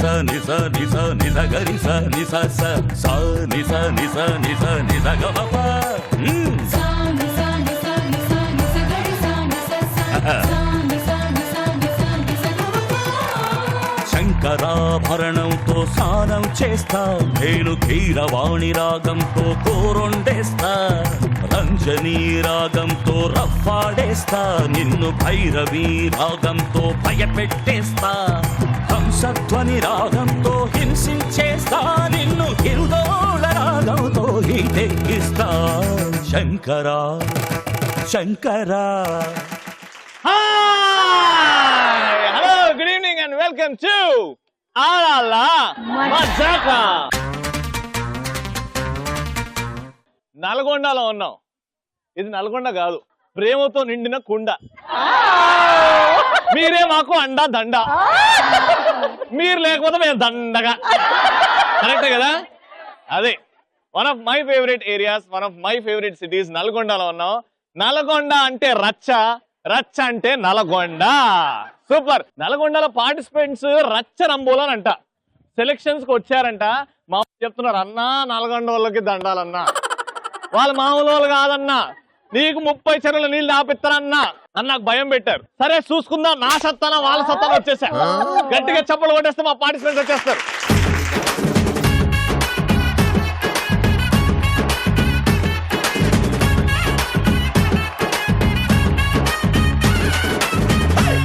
స ని స ని స ని స గ రి స ని స స స ని స ని స ని స ని స గ మ ప శంకరాభరణంతో స్నానం చేస్తా నేను కీరవాణి రాగంతో కోరొండేస్తా రంజనీ రాగంతో రఫాడేస్తా నిన్ను భైరవీ రాగంతో భయపెట్టేస్తా హంసధ్వని రాగంతో హింసించేస్తా నిన్ను హిరుదోళ రాగంతో హీటెక్కిస్తా Shankara Shankara. Hello, good evening and welcome to Aadala Majaka. నల్గొండలో ఉన్నాం. ఇది నల్గొండ కాదు, ప్రేమతో నిండిన కుండ. మీరే మాకు అండా దండ, మీరు లేకపోతే మేము దండగా. కరెక్టే కదా? అదే one of my favourite areas, one of my favourite cities. నల్గొండలో ఉన్నాం. నల్గొండ అంటే రచ్చ, రచ్చ అంటే నల్గొండ. సూపర్. నల్గొండలో పార్టిసిపెంట్స్ రచ్చ రంబోలనంట. సెలక్షన్స్ కి వచ్చారంట. మా చెప్తున్నారు, అన్నా నల్గొండ వాళ్ళకి దండాలన్నా, వాళ్ళు మామూలు వాళ్ళు కాదన్నా, నీకు 30 చెరువుల నీళ్ళు ఆపిస్తారన్నా అని నాకు భయం పెట్టారు. సరే చూసుకుందాం, నా సత్తానా వాళ్ళ సత్తానా వచ్చేసా. గట్టిగా చప్పలు కొట్టేస్తే మా పార్టిసిపెంట్స్ వచ్చేస్తారు.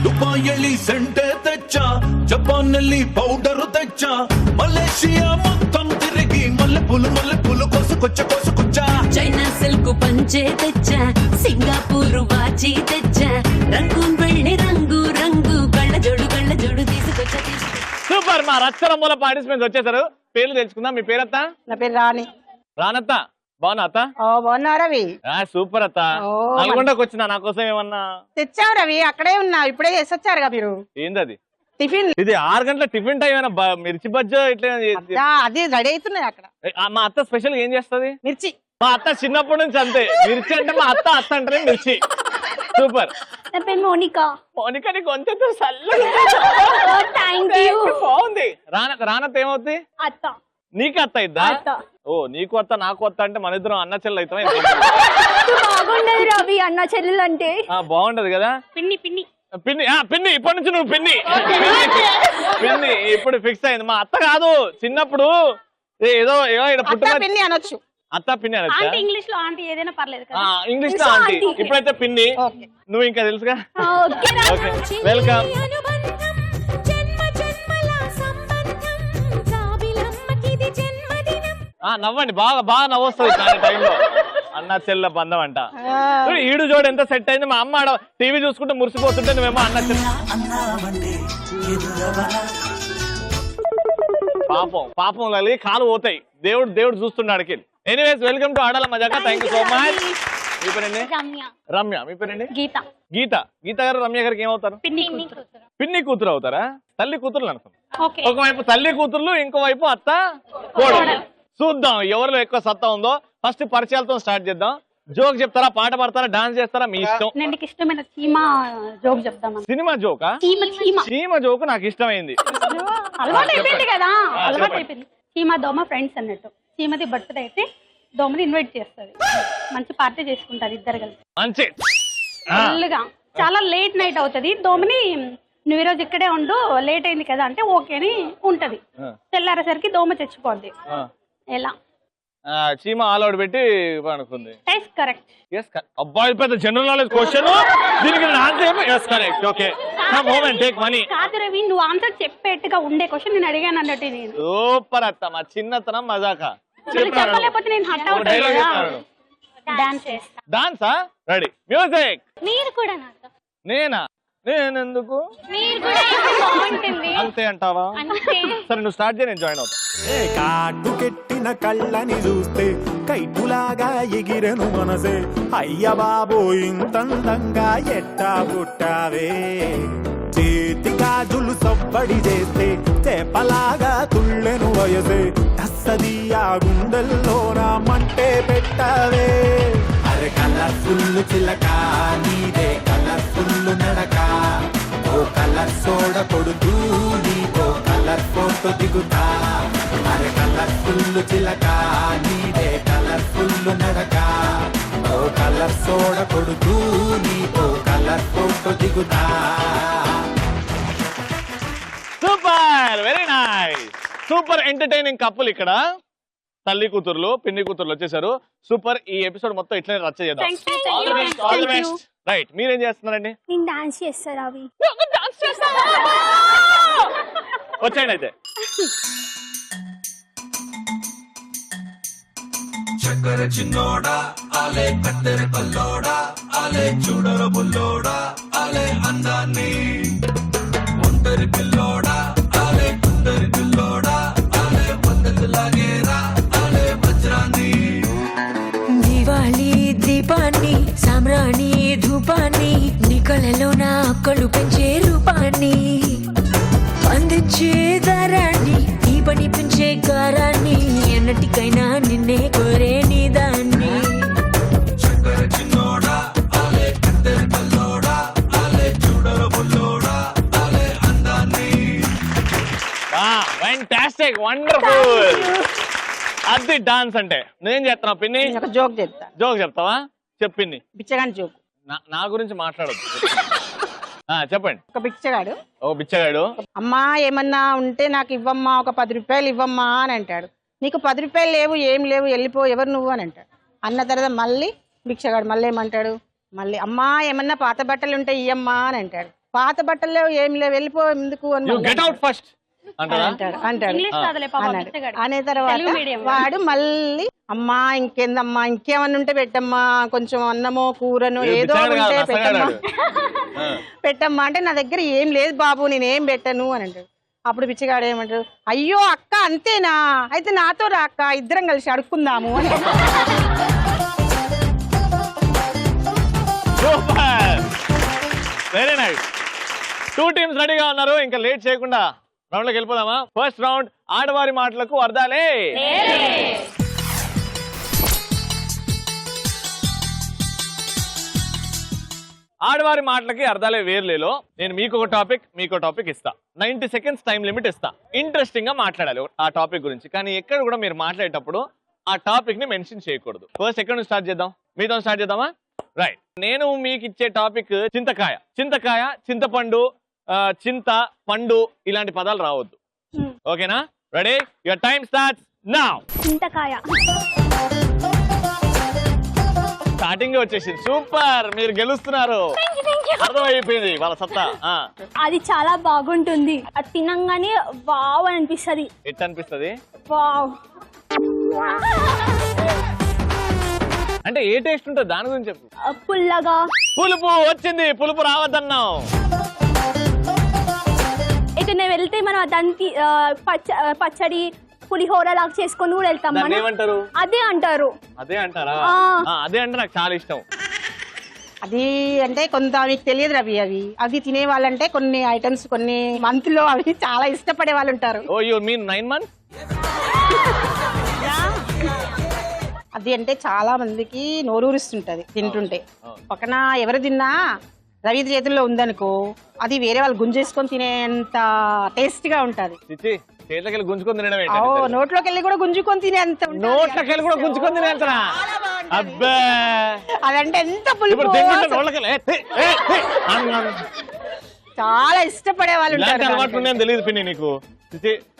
ದುಬಾಯಲ್ಲಿ ಸೆಂಟೆ ತೆಚ್ಚ, ಜಪಾನ್ನಲ್ಲಿ ಪೌಡರು ತೆಚ್ಚ, ಮಲೇಷಿಯಾ మొత్తం తిరిగి మల్లెపూలు కోసుకొచ్చ. చైనా సిల్క్ పంచే తెచ్చా, సింగపూర్ వాచి తెచ్చా, రంగూన్ వెళ్ళి రంగు రంగు కళ్ళ జోడు తీసుకొచ్చా. సూపర్. మా రచ్చరంబోల పార్టిసిపెంట్స్ వచ్చేసారు. పేర్లు తెలుసుకుందాం. మీ పేరత్త? నా పేరు రాణి. రానత్త, బాగున్నా అత్త? బాగున్నా రవి? సూపర్ అత్త. నల్గొండకు వచ్చిన నా కోసం ఏమన్నా తెచ్చావు రవి? అక్కడే ఉన్నా, ఇప్పుడే చేసి వచ్చారుగా మీరు. ఏంది టిఫిన్? ఇది 6 గంటల టిఫిన్ టైం. మిర్చి బజ్జో ఇట్లా అది రెడీ అవుతున్నాయి అక్కడ. మా అత్త స్పెషల్ ఏం చేస్తుంది? మిర్చి. మా అత్త చిన్నప్పటి నుంచి అంతే. మిర్చి అంటే మా అత్త అంటేనే మిర్చి. సూపర్. నా పేరు మోనికా. మోనికా, నీ కొంచెం బాగుంది. రానత్త ఏమవుతుంది? అత్త. నీకు అత్త ఇద్దా? అత్త. ఓ, నీకు అత్త నాకు అత్త అంటే మన ఇద్దరం అన్న చెల్లెలు అవుతాం. బాగుండదు రవి అన్న చెల్లెలు అంటే. బాగుంటది కదా? పిన్ని పిన్ని పిన్ని పిన్ని ఇప్పటి నుంచి నువ్వు పిన్ని పిన్ని ఇప్పుడు ఫిక్స్ అయింది. మా అత్త కాదు, చిన్నప్పుడు ఏదో పిన్ని అనొచ్చు. అత్త పిన్ని అనొచ్చు. ఇంగ్లీష్ లో ఆంటీ ఏదైనా పర్లేదు కదా? ఇంగ్లీష్ లో ఆంటీ. ఇప్పుడైతే పిన్ని. నువ్వు ఇంకా తెలుసుగా. వెల్కమ్. నవ్వండి, బాగా నవ్వొస్తుంది టైంలో. అన్న చెల్ల బంధం అంట. ఈడు జోడు ఎంత సెట్ అయింది. మా అమ్మ టీవీ చూసుకుంటే మురిసిపోతుంటే నువ్వేమో అన్న చెల్ల. పాపం కలిగి కాలు పోతాయి. దేవుడు చూస్తున్నాడు. Anyways, welcome to Aadala Majaka. Thank you so much. మీ పేరండి? రమ్య. మీ పేరండి? గీత గారు. రమ్య గారికి ఏమవుతారు? పిన్ని కూతురు అవుతారా? తల్లి కూతురు అనుకుంటా. ఒకవైపు తల్లి కూతుర్లు, ఇంకోవైపు అత్త కోడలు. చూద్దాం ఎవరిలో ఎక్కువ సత్తా ఉందో. ఫస్ట్ పరిచయాలతో స్టార్ట్ చేద్దాం. జోక్ చెప్తారా, పాట పాడతారా, డాన్స్ చేస్తారా, మీ ఇష్టం. నాకు ఇష్టమైన చీమా జోక్ చెప్తామా? సినిమా జోకా? చీమ జోక్ నాకు ఇష్టమైంది. అలవాటు అయిపోయింది కదా, అలవాటు అయిపోయింది. చీమ దోమ ఫ్రెండ్స్ అన్నట్టు. చీమది బర్త్డే అయితే దోమని ఇన్వైట్ చేస్తుంది. మంచి పార్టీ చేసుకుంటారు ఇద్దరు కలిసి. మంచి ఫుల్గా. చాలా లేట్ నైట్ అవుతుంది. దోమని నువ్వు ఈరోజు ఇక్కడే ఉండు, లేట్ అయింది కదా అంటే ఓకే అని ఉంటది. తెల్లారేసరికి దోమ చచ్చిపోద్ది. ఎలా? చీమ ఆల్ అవుట్ పెట్టి అనుకుంది. కరెక్ట్. అబ్బాయి పెద్ద జనరల్ నాలెడ్జ్ క్వశ్చన్. దీనికి కరెక్ట్. Okay, take money. కాదు రవి, నువ్వు ఆన్సర్ చెప్పేట్టుగా ఉండే క్వశ్చన్ నేను అడిగాను అన్నట్టు. నేను సూపర్ అత్త. మా చిన్నతనం మజాక. చెప్పలేకపోతే నేను హట్ అవుతాను. డాన్స్ చేస్తా. డాన్సా? Ready, music. మీరు కూడా నేనా? నేనెందుకు? మీరు కూడా బాగుంటుంది. అంతే అంటావా? సరే, నువ్వు స్టార్ట్ చేయి, నేను జాయిన్ అవుతా. కాటు కెట్టిన కళ్ళని చూస్తే కైటులాగా ఎగిరెను మనసే. అయ్య బాబో ఇంతందంగా ఎట్టా పుట్టావే. చేతి గాజులు సవ్వడి చేస్తే చేపలాగా తుళ్ళెను వయసే. తస్సదియా గుండెల్లో నా మంటే పెట్టావే. అరే కలర్ఫుల్ చిలక నీదే కలర్ఫుల్ నడక. ఓ కలర్ సోడ కొడుతూ నీతో కలర్ ఫోటో ఫోటో దిగుతా అరే కలర్ఫుల్ చిలక నీదే కలర్ఫుల్ నడక ఓ కలర్ సోడ కొడుతూ నీతో కలర్ ఫోటో దిగుతా. Super, very nice. Super entertaining couple ఇక్కడ. తల్లి కూతుర్లు పిన్ని కూతుర్లు వచ్చేసారు. సూపర్. ఈ ఎపిసోడ్ మొత్తం ఇట్లనే రచ్చ చేద్దాం. All the best. రైట్, మీరేం చేస్తున్నారండి? నేను డాన్స్ చేస్తాను అవి. వచ్చేయండి అయితే. చక్కర చిన్నోడా ఆలే కత్తెర పల్లోడా ఆలే చూడర బుల్లోడా ఆలే అందాన్ని ఒంటరి పిల్లోడా ఆలే కుందరి పిల్లోడా ఆలే పద్ధతి లాగేరా ఆలే వజ్రాన్ని. దివాళీ దీపాన్ని సామ్రాణి ధూపాన్ని నీ కళ్ళలో నా అక్కలు పెంచే రూపాన్ని అందించే దారాన్ని నీ పని పెంచే గారాన్ని ఎన్నటికైనా నిన్నే కోరే నీ దాన్ని. చక్కర చిన్నోడా ఆలే కత్తెర పల్లోడా ఆలే చూడర బుల్లోడా ఆలే అందాన్ని. Fantastic, wonderful. అది డాన్స్ అంటే. నేను చేస్తున్నావు పిన్ని? నేను ఒక జోక్ చెప్తా. జోక్ చెప్తావా? చెప్పింది. బిచ్చగాని జోక్. నా గురించి మాట్లాడొద్దు. చెప్పండి. ఒక బిచ్చగాడు ఓ బిచ్చగాడు, అమ్మా ఏమన్నా ఉంటే నాకు ఇవ్వమ్మా, ఒక 10 రూపాయలు ఇవ్వమ్మా అని అంటాడు. నీకు 10 రూపాయలు లేవు, ఏం లేవు, వెళ్ళిపో, ఎవరు నువ్వు అని అంటాడు. అన్న తర్వాత మళ్ళీ భిక్షగాడు మళ్ళీ ఏమంటాడు, మళ్ళీ అమ్మా ఏమన్నా పాత బట్టలు ఉంటే ఇయ్యమ్మా అని అంటాడు. పాత బట్టలు లేవు, ఏం లేవు, వెళ్ళిపో ఎందుకు అని గెట్ అవుట్ ఫస్ట్ అంటాడు. ఇంగ్లీష్ కాదులే పాపం, అన్నాడు. బిచ్చగాడు. అనే తర్వాత తెలుగు మీడియం వాడు మళ్ళీ అమ్మా ఇంకేందమ్మా, ఇంకేమన్నా ఉంటే పెట్టమ్మా, కొంచెం అన్నమో కూరను ఏదో ఉంటే పెట్టమ్మా పెట్టమ్మా అంటే నా దగ్గర ఏం లేదు బాబు, నేనేం పెట్టను అని అంటాడు. అప్పుడు బిచ్చగాడు ఏమంటాడు, అయ్యో అక్క అంతేనా, అయితే నాతో రా అక్క, ఇద్దరం కలిసి అడుక్కుందాము అని. Super, very nice. 2 టీమ్స్ రెడీగా ఉన్నారు. ఇంకా లేట్ చేయకుండా రౌండ్ లోకి వెళ్ళిపోదామా? ఫస్ట్ రౌండ్ ఆడవారి మాటలకు అర్థాలే. ఆడవారి మాటలకి అర్థాలే వేర్లేలో నేను మీకు ఒక టాపిక్ ఇస్తా. 90 సెకండ్స్ టైం లిమిట్ ఇస్తా. ఇంట్రెస్టింగ్ గా మాట్లాడాలి ఆ టాపిక్ గురించి. కానీ ఎక్కడ కూడా మీరు మాట్లాడేటప్పుడు ఆ టాపిక్ ని మెన్షన్ చేయకూడదు. ఫస్ట్ ఎక్కడ నుంచి స్టార్ట్ చేద్దాం? మీతో స్టార్ట్ చేద్దామా? రైట్. నేను మీకు ఇచ్చే టాపిక్ చింతకాయ. చింతపండు, చింత పండు ఇలాంటి పదాలు రావద్దు. ఓకేనా? Ready? Your time starts now. చింతకాయ. స్టార్టింగ్ వచ్చేసింది. సూపర్, మీరు గెలుస్తున్నారు. అర్థమైపోయింది వాళ్ళ సత్తా. అది చాలా బాగుంటుంది, అది తినంగానే వావ్ అని అనిపిస్తుంది. ఎట్ అనిపిస్తుంది? వావ్ అంటే ఏ టేస్ట్ ఉంటుంది దాని గురించి చెప్పు. పుల్లగా. పులుపు వచ్చింది. పులుపు రావద్దన్నావు. ఎక్కడనే వెళ్తే మనం దానికి పచ్చడి పులిహోర లాగా చేసుకొని కూడా వెళ్తాం. ఏమంటారు? అదే అంటారు. అదే అంటారా? అదే అంటే నాకు చాలా ఇష్టం. అది అంటే కొంత మీకు తెలియదు రవి. అవి తినే వాళ్ళంటే కొన్ని ఐటమ్స్ కొన్ని మంత్ లో అవి చాలా ఇష్టపడే వాళ్ళు ఉంటారు. ఓ యు మీన్ 9 months? అది అంటే చాలా మందికి నోరూరిస్తుంటది తింటుంటే. పక్కన ఎవరు తిన్నా రవి చేతుల్లో ఉందనుకో, అది వేరే వాళ్ళు గుంజేసుకొని తినేంత టేస్ట్ గా ఉంటది. చేతికి గుంజుకొని తినడం ఏంటి? నోట్లోకి వెళ్ళి కూడా గుంజుకొని తినేంత. నోట్లోకి వెళ్ళి కూడా గుంజుకొని తినేంత. అబ్బే, అదంటే ఎంత పులుపు. చాలా ఇష్టపడే వాళ్ళు ఉంటారు. తెలియదు పిన్ని నీకు.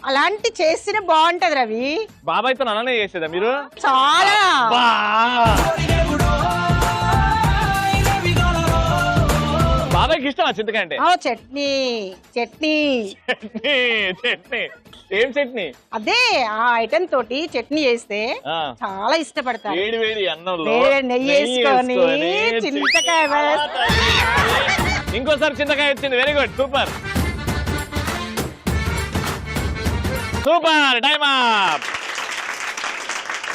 అలాంటి చేస్తేనే బాగుంటది రవి. బాబాయ్తో అలానే చేసేదా మీరు? చాలా. బాబాయ్కి ఇష్టమా చింతకాయ అంటే? చట్నీ. ఏం చట్నీ? అదే ఆ ఐటమ్ తోటి చట్నీ చేస్తే చాలా ఇష్టపడతారు. వేడి అన్నంలో నెయ్యి వేసుకొని చింతకాయ. ఇంకోసారి చింతకాయ వచ్చింది. Very good, super. Time up.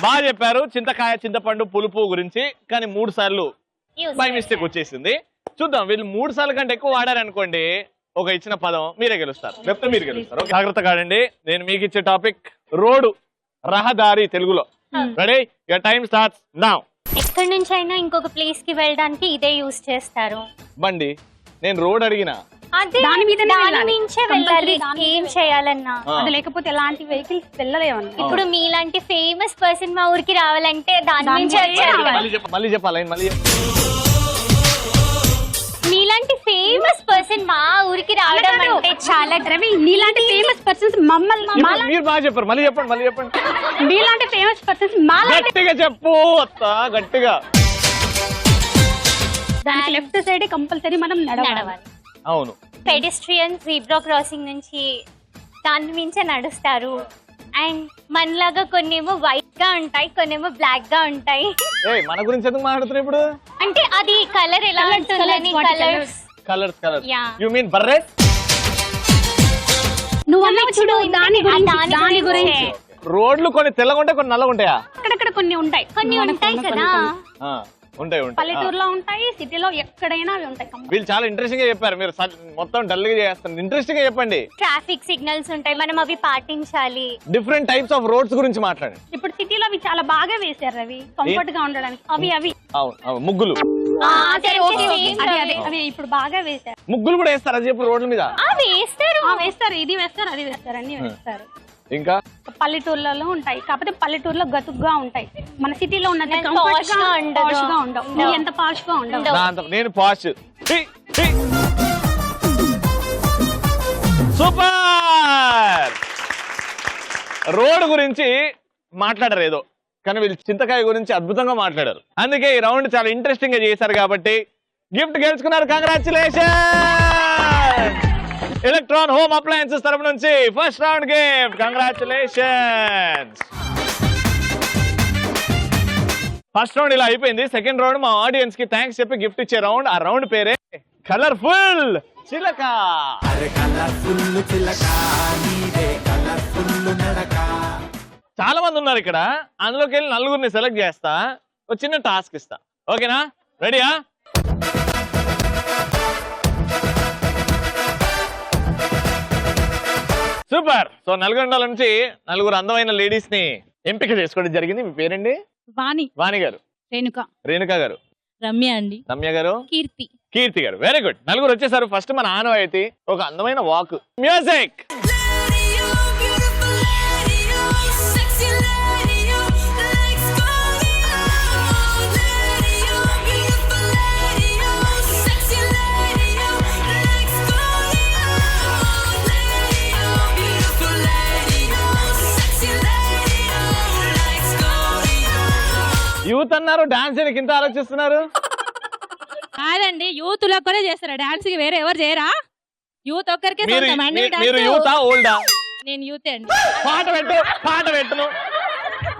బాగా చెప్పారు చింతకాయ చింతపండు పులుపు గురించి. కానీ 3 సార్లు బై మిస్టేక్ వచ్చేసింది. చూద్దాం, వీళ్ళు 3 సార్లు కంటే ఎక్కువ వాడారనుకోండి, ఒక ఇచ్చిన పదం మీరే గెలుస్తారు, లేకపోతే మీరు గెలుస్తారు. జాగ్రత్తగా ఆడండి. నేను మీకు ఇచ్చే టాపిక్ రోడ్డు, రహదారి తెలుగులో. Ready? Your time starts now. ఎక్కడి నుంచి అయినా ఇంకొక ప్లేస్ కి వెళ్ళడానికి ఇదే యూజ్ చేస్తారు. బండి. నేను రోడ్ అడిగినా. అదే దాని మీదనే దాని వెళ్ళాలి. మించే Compulsory వెళ్ళాలి దాని ఏం మీదే. చేయాలన్నా. అది లేకపోతే ఎలాంటి వెహికల్స్ వెళ్ళలేమన్నా. ఇప్పుడు మీలాంటి ఫేమస్ పర్సన్ మా ఊరికి రావాలంటే దాని దాని మించే మీదే వచ్చాలి. రావాలి. మళ్ళీ చెప్పాలి మళ్ళీ మీలాంటి ఫేమస్ పర్సన్ మా ఊరికి రావడం అంటే చాలా రవి నీలాంటి ఫేమస్ పర్సన్స్ ఇప్పుడు మీరు బాగా చెప్పారు, మళ్ళీ చెప్పండి. మీలాంటి ఫేమస్ పర్సన్స్ మాలాంటి గట్టిగా చెప్పు అత్త, గట్టిగా. దానికి లెఫ్ట్ సైడ్ కంపల్సరీ మనం నడవాలి. అవును, పెడిస్ట్రియన్ జీబ్రా క్రాసింగ్ నుంచి దాని మించే నడుస్తారు. అండ్ మనలాగా కొన్నేమో వైట్ గా ఉంటాయి, కొన్నేమో బ్లాక్ గా ఉంటాయి. మన గురించి ఎందుకు మాట్లాడుతున్నారు ఇప్పుడు? అంటే అది కలర్ ఎలా ఉంటుందని కలర్స్ Yeah. యు మీన్ బర్రె? నువ్వు అన్నావు చూడు దాని గురించి రోడ్లు కొన్ని తెల్లగా ఉంటాయి, కొన్ని నల్లగా ఉంటాయా? అక్కడక్కడ కొన్ని ఉంటాయి. కొన్ని ఉంటాయి కదా. ఉంటాయి. పల్లెటూరులో ఉంటాయి, సిటీలో ఎక్కడైనా అవి ఉంటాయి. వీళ్ళు చాలా ఇంట్రెస్టింగ్ గా చెప్పారు, మీరు మొత్తం డల్ గా చేస్తారు. ఇంట్రెస్టింగ్ గా చెప్పండి. ట్రాఫిక్ సిగ్నల్స్ ఉంటాయి, మనం అవి పాటించాలి. డిఫరెంట్ టైప్స్ ఆఫ్ రోడ్స్ గురించి మాట్లాడండి. ఇప్పుడు సిటీలో అవి చాలా బాగా వేశారు రవి, కంఫర్ట్ గా ఉండడానికి. అవి అవును, ముగ్గులు. సరే, ఓకే, అవి ఇప్పుడు బాగా వేశారు. ముగ్గులు కూడా వేస్తారు అది చెప్పు రోడ్ల మీద. వేస్తారు ఇది వేస్తారు, అది వేస్తారు, అన్ని వేస్తారు. ఇంకా పల్లెటూర్లలో ఉంటాయి, కాకపోతే పల్లెటూరులో గతుగ్గా ఉంటాయి. మన సిటీలో ఉన్నది Posh గా ఉండదు. ఉండవు, ఎంత పాష్ గా ఉండవు. నేను పాష్. సూపర్. రోడ్ గురించి మాట్లాడారు ఏదో, కానీ వీళ్ళు చింతకాయ గురించి అద్భుతంగా మాట్లాడారు. అందుకే ఈ రౌండ్ చాలా ఇంట్రెస్టింగ్ గా చేశారు కాబట్టి గిఫ్ట్ గెలుచుకున్నారు. కంగ్రాచులేషన్. ఎలక్ట్రాన్ హోమ్ అప్లయన్సెస్ తరపు నుంచి first round gift. Congratulations. First round ఇలా అయిపోయింది. సెకండ్ రౌండ్ మా ఆడియన్స్ కి థ్యాంక్స్ చెప్పి గిఫ్ట్ ఇచ్చే రౌండ్. ఆ రౌండ్ పేరే కలర్ఫుల్ చిలక. కలర్ఫుల్ చిలక నీదే కలర్ఫుల్ నడక. చాలా మంది ఉన్నారు ఇక్కడ, అందులోకి వెళ్ళి నలుగురిని సెలెక్ట్ చేస్తా, ఒక చిన్న టాస్క్ ఇస్తా. ఓకేనా? రెడీయా? సూపర్. సో నల్గొండల నుంచి నలుగురు అందమైన లేడీస్ ని ఎంపిక చేసుకోవడం జరిగింది. మీ పేరండి? వాణి గారు. రేణుక గారు. రమ్య గారు. కీర్తి గారు. Very good. నలుగురు వచ్చేసారు. ఫస్ట్ మన ఆనవాయితీ ఒక అందమైన వాక్. మ్యూజిక్. యూత్ అన్నారు, డాన్స్ చేయడానికి ఇంత ఆలోచిస్తున్నారు? కాదండి, యూత్ లో కూడా చేస్తారా డాన్స్? కి వేరే ఎవరు చేయరా? యూత్ ఒక్కరికే మీరు యూతా ఓల్డా? నేను యూత్ అండి. పాట పెట్టును.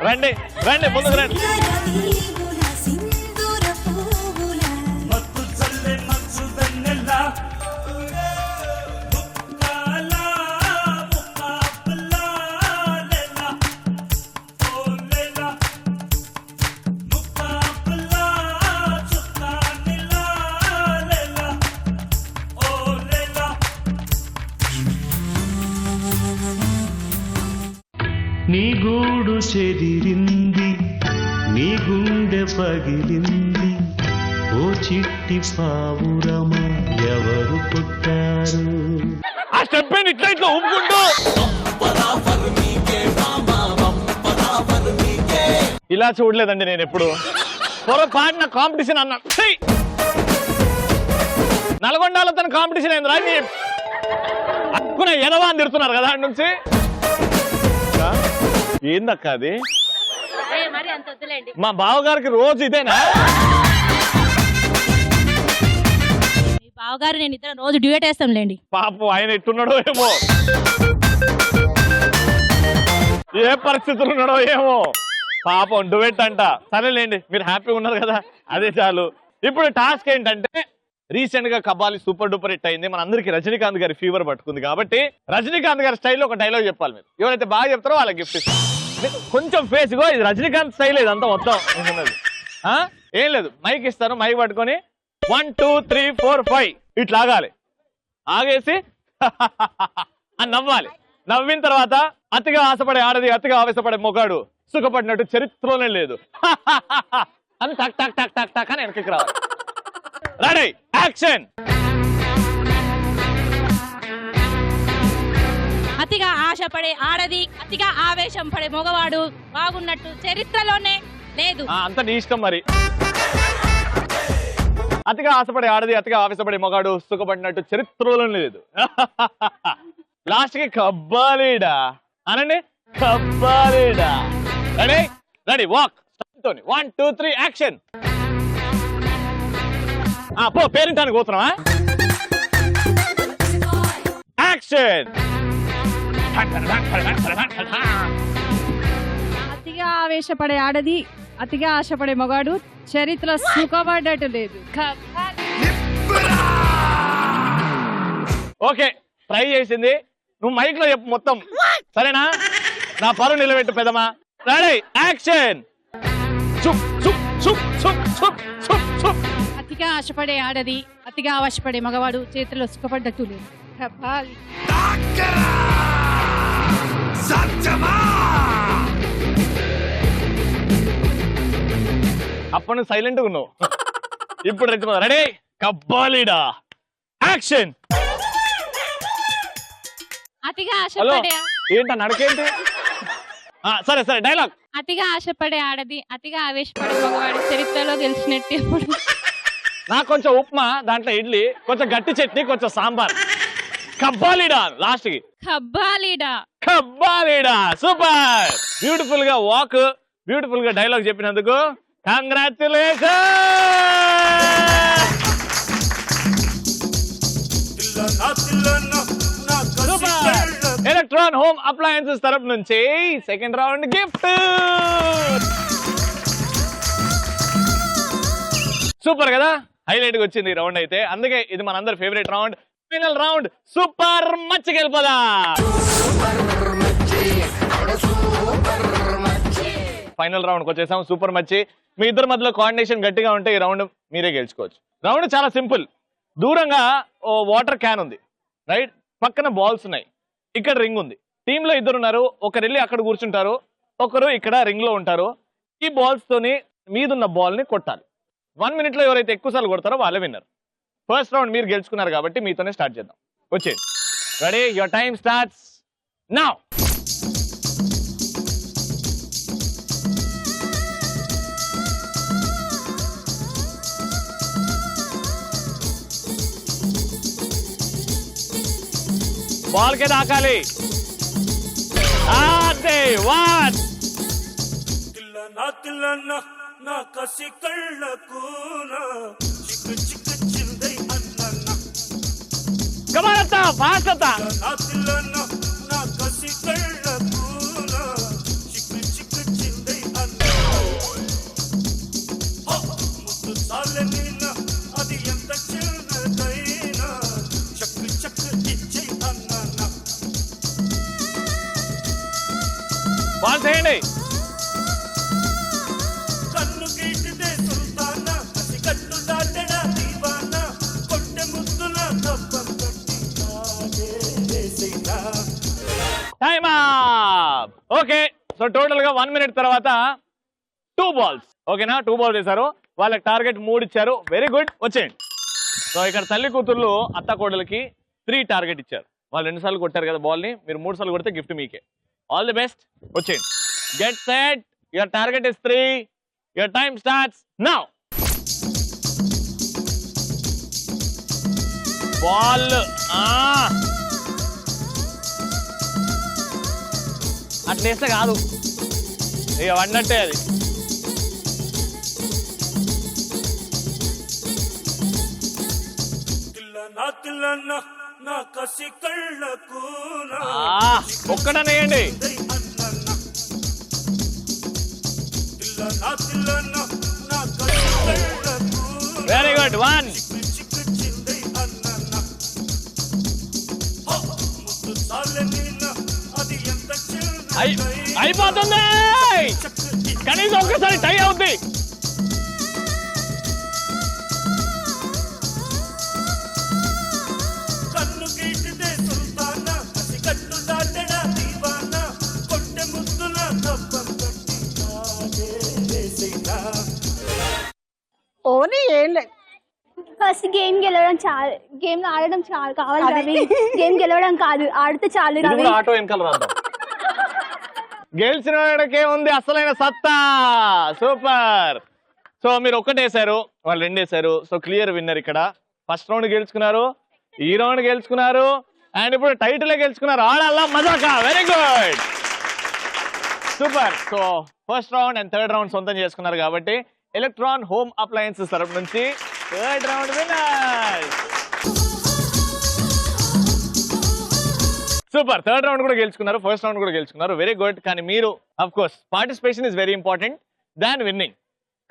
రండి ముందుకు రండి. నీ గూడు చెదిరింది, నీ గుండె పగిలింది, ఓ చిట్టి పావురమా ఎవరు పుట్టారు? ఆ స్టెప్ ఇట్లా ఊపుకుంటూ ఇలా చూడలేదండి నేను ఎప్పుడు. పొరపాటున కాంపిటీషన్ అన్నా. నల్గొండలో తన కాంపిటీషన్ అయింది రాని అక్కున ఎనవా అని తిడుతున్నారు కదా అటు నుంచి. ఏందక్క అది? మా బావగారికి రోజు ఇదేనా? మీ బావగారు నేను ఇద్దరు రోజు డ్యూయట్ వేస్తాంలేండి. పాపం ఆయన ఎట్టున్నాడో ఏమో, ఏ పరిస్థితులు ఉన్నాడో ఏమో పాపం. డ్యూయట్ అంట. సరేలేండి, మీరు హ్యాపీగా ఉన్నారు కదా, అదే చాలు. ఇప్పుడు టాస్క్ ఏంటంటే, రీసెంట్ గా కబాలి సూపర్ డూపర్ హిట్ అయింది. మన అందరికి రజనీకాంత్ గారి ఫీవర్ పట్టుకుంది కాబట్టి రజనీకాంత్ గారి స్టైల్లో ఒక డైలాగ్ చెప్పాలి. మీరు ఎవరైతే బాగా చెప్తారో వాళ్ళకి గిఫ్ట్ ఇస్తారు. కొంచెం ఫేస్ గో, ఇది రజనీకాంత్ స్టైల్ ఇదంతా మొత్తం. ఏం లేదు, మైక్ ఇస్తాను, మైక్ పట్టుకొని 1 2 3 4 5 ఇట్లా ఆగాలి. ఆగేసి అని నవ్వాలి. నవ్విన తర్వాత అతిగా ఆశపడే ఆడది, అతిగా ఆవేశపడే మొగాడు సుఖపడినట్టు చరిత్రలోనే లేదు అని టక్ టక్ టక్ టక్ టక్ అని వెనక్కి రావాలి. Ready, action. అతిగా ఆశపడే ఆడది, అతిగా ఆవేశం పడే మగవాడు బాగున్నట్టు చరిత్రలోనే లేదు. అంత నీ ఇష్టం మరి. అతిగా ఆశపడే ఆడది, అతిగా ఆవేశపడే మగాడు సుఖపడినట్టు చరిత్రలో లేదు. లాస్ట్ కి కబ్బాలీడా అనండి, కబ్బాలీడా. Ready ready walk. 1 2 3 యాక్షన్. పో పేరింటానికి పోతున్నావా? యాక్షన్. అతిగా ఆవేశపడే ఆడది, అతిగా ఆశపడే మగాడు చరిత్ర సుఖపడ్డట్టు లేదు. ఓకే, ట్రై చేసింది. నువ్వు మైక్ లో చెప్పు మొత్తం, సరేనా? నా పరువు నిలబెట్టు పెదమా. Ready action. అతిగా ఆశపడే ఆడది, అతిగా ఆశపడే మగవాడు చేతిలో సుఖపడ్డట్టు లేదు. అప్పుడు నువ్వు సైలెంట్ గా ఉన్నావు, ఇప్పుడు రెచ్చిపోతా. రెడీ కబ్బాలీడా యాక్షన్. అతిగా హలో ఆశపడే ఏంట నడకేంటి? సరే సరే డైలాగ్. అతిగా ఆశపడే ఆడది, అతిగా ఆవేశపడే మగవాడు చరిత్రలో గెలిచినట్టు ఎప్పుడు. నాకు కొంచెం ఉప్మా, దాంట్లో ఇడ్లీ, కొంచెం గట్టి చట్నీ, కొంచెం సాంబార్. కబ్బాలీడా లాస్ట్ కి. కబ్బాలీడా. కబ్బాలీడా. సూపర్. బ్యూటిఫుల్ గా వాక్, బ్యూటిఫుల్ గా డైలాగ్ చెప్పినందుకు కంగ్రాచులేషన్. ఎలక్ట్రాన్ హోమ్ అప్లయన్సెస్ తరపు నుంచి సెకండ్ రౌండ్ గిఫ్ట్. సూపర్ కదా, హైలైట్ గా వచ్చింది ఈ రౌండ్ అయితే. అందుకే ఇది మనందరి favourite round, final round super మచ్చికి వెళ్ళిపోదా. ఫైనల్ రౌండ్ వచ్చేసాం, సూపర్ మచ్చి. మీ ఇద్దరి మధ్యలో కోఆర్డినేషన్ గట్టిగా ఉంటే ఈ రౌండ్ మీరే గెలుచుకోవచ్చు. రౌండ్ చాలా సింపుల్. దూరంగా ఓ వాటర్ క్యాన్ ఉంది, రైట్? పక్కన బాల్స్ ఉన్నాయి, ఇక్కడ రింగ్ ఉంది. టీమ్ లో ఇద్దరు ఉన్నారు, ఒకరు వెళ్ళి అక్కడ కూర్చుంటారు, ఒకరు ఇక్కడ రింగ్ లో ఉంటారు. ఈ బాల్స్ తోని మీదున్న బాల్ ని కొట్టాలి. 1 minute లో ఎవరైతే ఎక్కువ సార్లు కొడతారో వాళ్ళే విన్నర్. ఫస్ట్ రౌండ్ మీరు గెలుచుకున్నారు కాబట్టి మీతోనే స్టార్ట్ చేద్దాం. వచ్చేయండి. Ready, your time starts now. Ball కే దాకాలి. అదే 1. నా కసి కళ్ళకు చిక్కు చిక్కు చిందై అన్న కమారత ఫాస్టత. నా కసి కళ్ళకు చిక్కు చిక్కు చిందై అన్న ముద్దు చాలనినా అది ఎంత చిన్నదైనా చక్కు చక్కు ఇచ్చై అన్న. బాల్ చేయండి. Time up. Okay, so total గా 1 minute తర్వాత 2 balls. ఓకేనా? 2 balls వేశారు, వాళ్ళకి టార్గెట్ 3 ఇచ్చారు. వెరీ గుడ్, వచ్చేయండి. సో ఇక్కడ తల్లి కూతుర్లు అత్త కోడలకి 3 టార్గెట్ ఇచ్చారు. వాళ్ళు 2 సార్లు కొట్టారు కదా బాల్ ని, మీరు 3 సార్లు కొడితే గిఫ్ట్ మీకే. All the best. వచ్చేయండి. Get set. Your target is 3. Your time starts now. Ball అట్లేస్తే కాదు, ఇక పడినట్టే అది. ఒక్కటనేయండి. Very good. 1. అయిపోతుంది, కనీసం ఒక్కసారి టై అవుద్ది. ఓని ఏం లేదు, ఫస్ట్ గేమ్ గెలవడం చాలు, గేమ్ ఆడడం చాలు కావాలి రవి. గేమ్ గెలవడం కాదు, ఆడితే చాలు ఇది రవి. కూడా ఆటో వెనకాల రాద్దాం. గెలిచిన వాడికే ఉంది అసలైన సత్తా. సూపర్. సో మీరు ఒక్కటేశారు, వాళ్ళు రెండేశారు. సో క్లియర్ విన్నర్ ఇక్కడ. ఫస్ట్ రౌండ్ గెలుచుకున్నారు, ఈ రౌండ్ గెలుచుకున్నారు, అండ్ ఇప్పుడు టైటిల్ గెలుచుకున్నారు. Aadala Majaka. Very good, super. So first round and third round సొంతం చేసుకున్నారు కాబట్టి ఎలక్ట్రాన్ హోమ్ అప్లయన్సెస్ తరపు నుంచి third round winner. Super. Third round కూడా గెలుచుకున్నారు, ఫస్ట్ రౌండ్ కూడా గెలుచుకున్నారు. Very good. కానీ మీరు of course participation is very important than winning.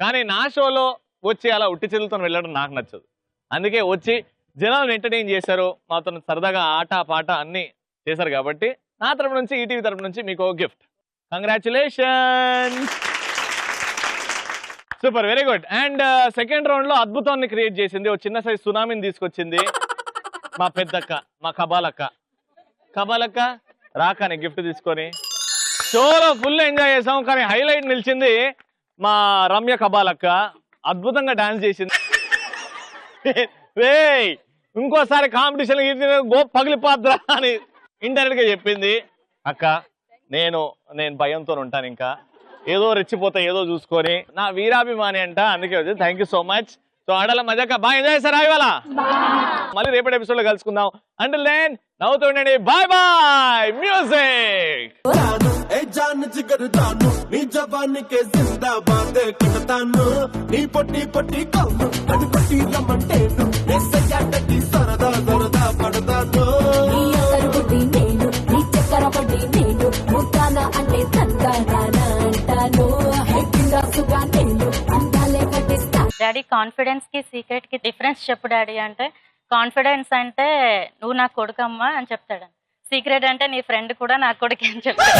కానీ నా షోలో వచ్చి అలా ఉట్టి చేతులతో వెళ్ళడం నాకు నచ్చదు. అందుకే వచ్చి జనాలను ఎంటర్టైన్ చేశారు, మాతో సరదాగా ఆట పాట అన్ని చేశారు కాబట్టి నా తరపు నుంచి ఈటీవీ తరపు నుంచి మీకు gift. Congratulation. Super, very good. And second round లో అద్భుతాన్ని క్రియేట్ చేసింది, ఒక చిన్న సైజ్ సునామీని తీసుకొచ్చింది మా పెద్దక్క, మా కబాలక్క. కబాలక్క రాకని గిఫ్ట్ తీసుకొని షోలో ఫుల్ ఎంజాయ్ చేసాం. కానీ హైలైట్ నిలిచింది మా రమ్య కబాలక్క. అద్భుతంగా డాన్స్ చేసింది. ఇంకోసారి కాంపిటీషన్ గో పగిలిపోద్రా అని ఇండైరెక్ట్ గా చెప్పింది. అక్క నేను భయంతో ఉంటాను, ఇంకా ఏదో రెచ్చిపోతా ఏదో చూసుకొని. నా వీరాభిమాని అంట, అందుకే వచ్చి thank you so much. So Aadala Majaka బాగా ఎంజాయ్ చేస్తారా ఇవాళ? మళ్ళీ రేపటి ఎపిసోడ్ లో కలుసుకుందాం. అంటిల్ దెన్ నవ్వుతూ ఉండండి. Bye bye. మ్యూజిక్. జాన్ జిగరు జాను నీ జవానికి జిందాబాద్ కడతాను, నీ పొట్టి పొట్టి కౌను అటు పట్టి రమ్మంటేను, ఎస్సయ్యాటకి సరదా సరదా పడతాను. నేను నీ చక్కర పడి నేను ముద్దాన అంటే తందానా అంటాను, హెక్కిందాసుగా నేను అందాలే పట్టిస్తా. డాడీ కాన్ఫిడెన్స్ కి సీక్రెట్ కి డిఫరెన్స్ చెప్పు డాడీ అంటే, కాన్ఫిడెన్స్ అంటే నువ్వు నా కొడుకమ్మా అని చెప్తాడు, సీక్రెట్ అంటే నీ ఫ్రెండ్ కూడా నా కొడుకు అని చెప్తాడు.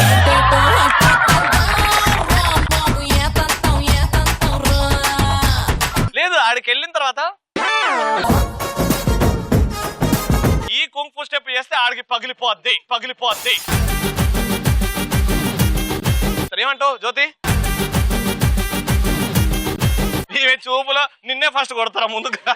లేదు ఆడికి వెళ్ళిన తర్వాత ఈ కుంఫు స్టెప్ చేస్తే ఆడికి పగిలిపోద్ది. ఏమంటావు జ్యోతి? నీవే చూపులో నిన్నే ఫస్ట్ కొడతారా ముందుగా?